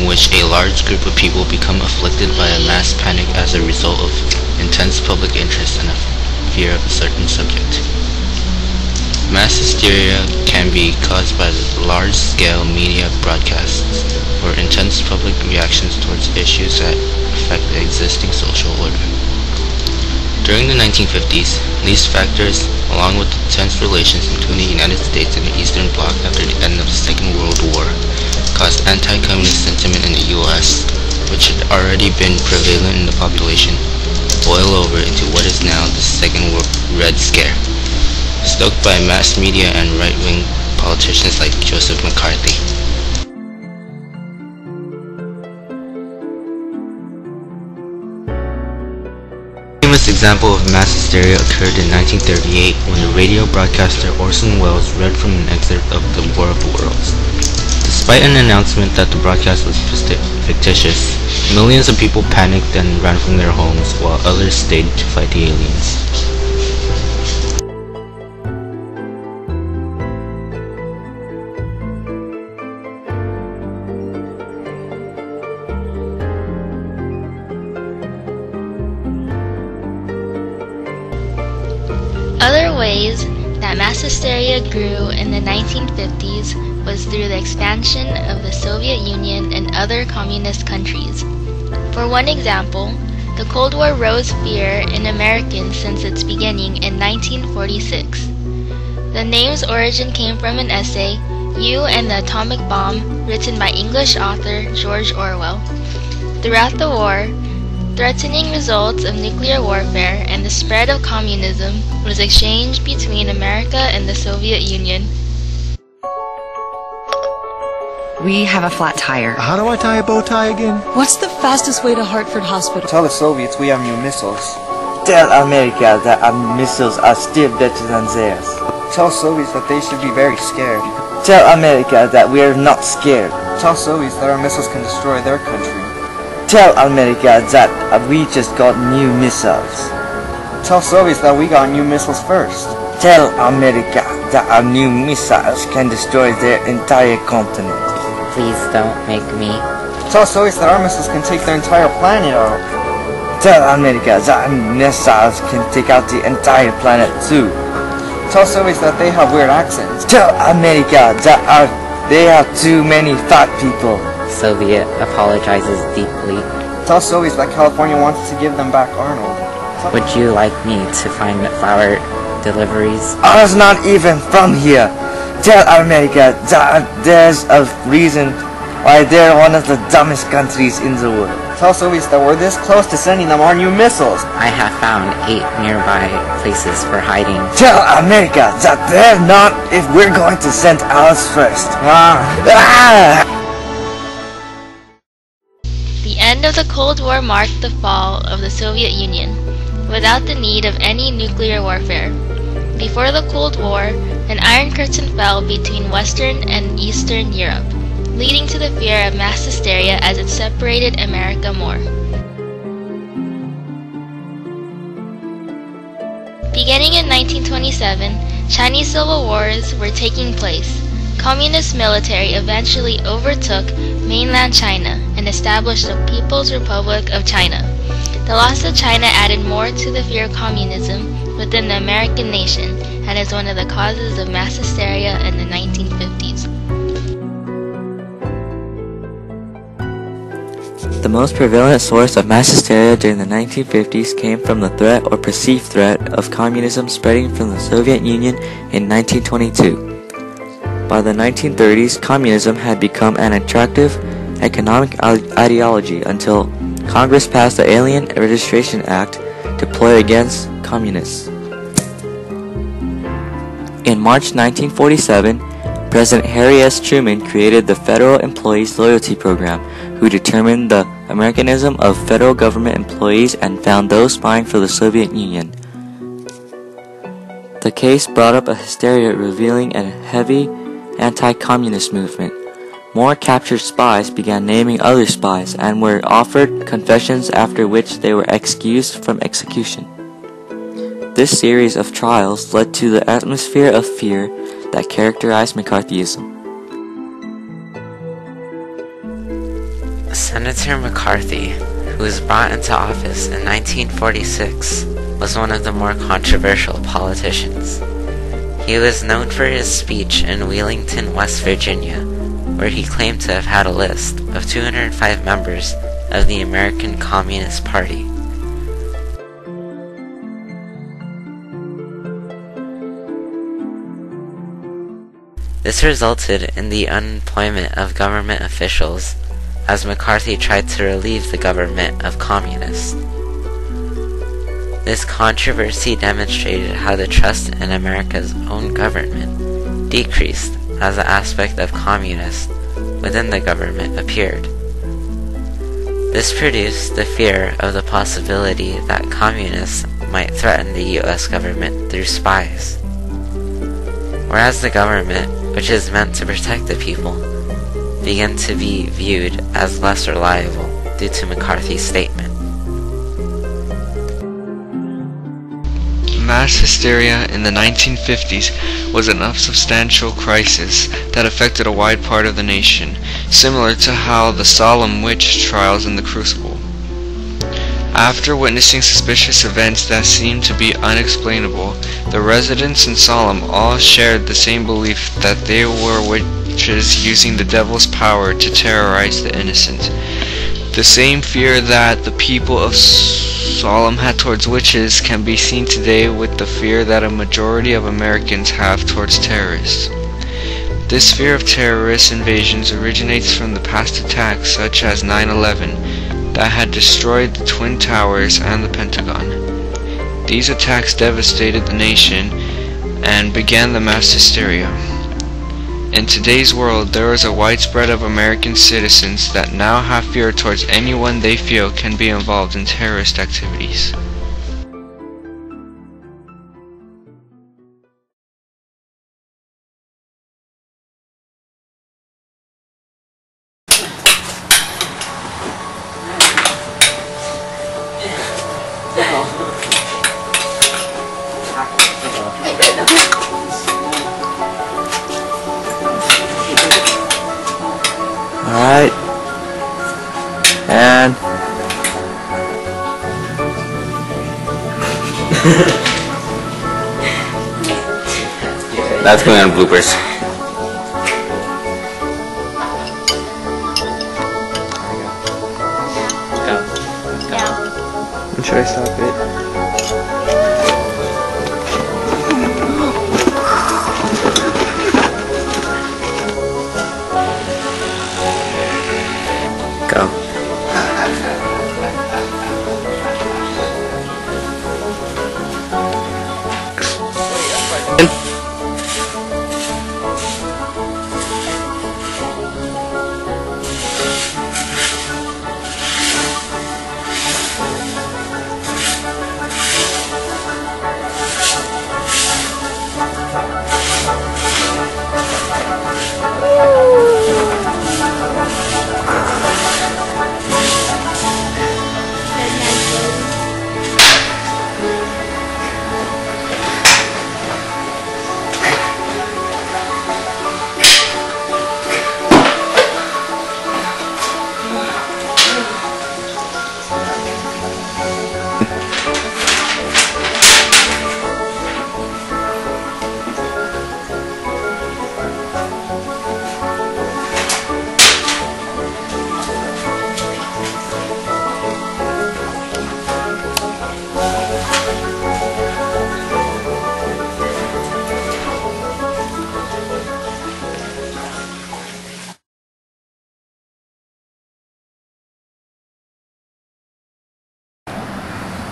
in which a large group of people become afflicted by a mass panic as a result of intense public interest and a fear of a certain subject. Mass hysteria can be caused by large-scale media broadcasts or intense public reactions towards issues that affect the existing social order. During the 1950s, these factors, along with the tense relations between the United States and the Eastern Bloc after the end of the Second World War, caused anti-communist sentiment in the U.S., which had already been prevalent in the population, boil over into what is now the Second Red Scare, stoked by mass media and right-wing politicians like Joseph McCarthy. A famous example of mass hysteria occurred in 1938 when the radio broadcaster Orson Welles read from an excerpt of The War of the Worlds. Despite an announcement that the broadcast was fictitious, millions of people panicked and ran from their homes while others stayed to fight the aliens. Other ways that mass hysteria grew in the 1950s was through the expansion of the Soviet Union and other communist countries. For one example, the Cold War rose fear in Americans since its beginning in 1946. The name's origin came from an essay, You and the Atomic Bomb, written by English author George Orwell. Throughout the war, threatening results of nuclear warfare and the spread of communism was exchanged between America and the Soviet Union. We have a flat tire. How do I tie a bow tie again? What's the fastest way to Hartford Hospital? Tell the Soviets we have new missiles. Tell America that our missiles are still better than theirs. Tell Soviets that they should be very scared. Tell America that we are not scared. Tell Soviets that our missiles can destroy their country. Tell America that we just got new missiles. Tell Soviets that we got new missiles first. Tell America that our new missiles can destroy their entire continent. Please don't make me. Tell Soviets that our missiles can take their entire planet out. Tell America that our missiles can take out the entire planet too. Tell Soviets that they have weird accents. Tell America that they have too many fat people. Soviet apologizes deeply. Tell Soviets that California wants to give them back Arnold. Would you like me to find flower deliveries? I was not even from here. Tell America that there's a reason why they're one of the dumbest countries in the world. Tell Soviets that we're this close to sending them our new missiles. I have found 8 nearby places for hiding. Tell America that they're not if we're going to send ours first. The end of the Cold War marked the fall of the Soviet Union, without the need of any nuclear warfare. Before the Cold War, an Iron Curtain fell between Western and Eastern Europe, leading to the fear of mass hysteria as it separated America more. Beginning in 1927, Chinese civil wars were taking place. Communist military eventually overtook mainland China and established the People's Republic of China. The loss of China added more to the fear of communism within the American nation and is one of the causes of mass hysteria in the 1950s. The most prevalent source of mass hysteria during the 1950s came from the threat or perceived threat of communism spreading from the Soviet Union in 1922. By the 1930s, communism had become an attractive economic ideology until Congress passed the Alien Registration Act to play against communists. In March 1947, President Harry S. Truman created the Federal Employees Loyalty Program, who determined the Americanism of federal government employees and found those spying for the Soviet Union. The case brought up a hysteria revealing a heavy anti-communist movement. More captured spies began naming other spies and were offered confessions, after which they were excused from execution. This series of trials led to the atmosphere of fear that characterized McCarthyism. Senator McCarthy, who was brought into office in 1946, was one of the more controversial politicians. He was known for his speech in Wheelington, West Virginia, where he claimed to have had a list of 205 members of the American Communist Party. This resulted in the unemployment of government officials, as McCarthy tried to relieve the government of communists. This controversy demonstrated how the trust in America's own government decreased as an aspect of communists within the government appeared. This produced the fear of the possibility that communists might threaten the US government through spies. Whereas the government, which is meant to protect the people, began to be viewed as less reliable due to McCarthy's statement. Mass hysteria in the 1950s was an substantial crisis that affected a wide part of the nation, similar to how the solemn witch trials in the Crucible. After witnessing suspicious events that seemed to be unexplainable, the residents in Salem all shared the same belief that they were witches using the devil's power to terrorize the innocent. The same fear that the people of Salem had towards witches can be seen today with the fear that a majority of Americans have towards terrorists. This fear of terrorist invasions originates from the past attacks such as 9/11 that had destroyed the Twin Towers and the Pentagon. These attacks devastated the nation and began the mass hysteria. In today's world, there is a widespread of American citizens that now have fear towards anyone they feel can be involved in terrorist activities. Alright. And That's going on bloopers. Should I stop it? go.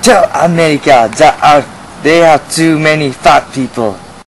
Tell America that they have too many fat people.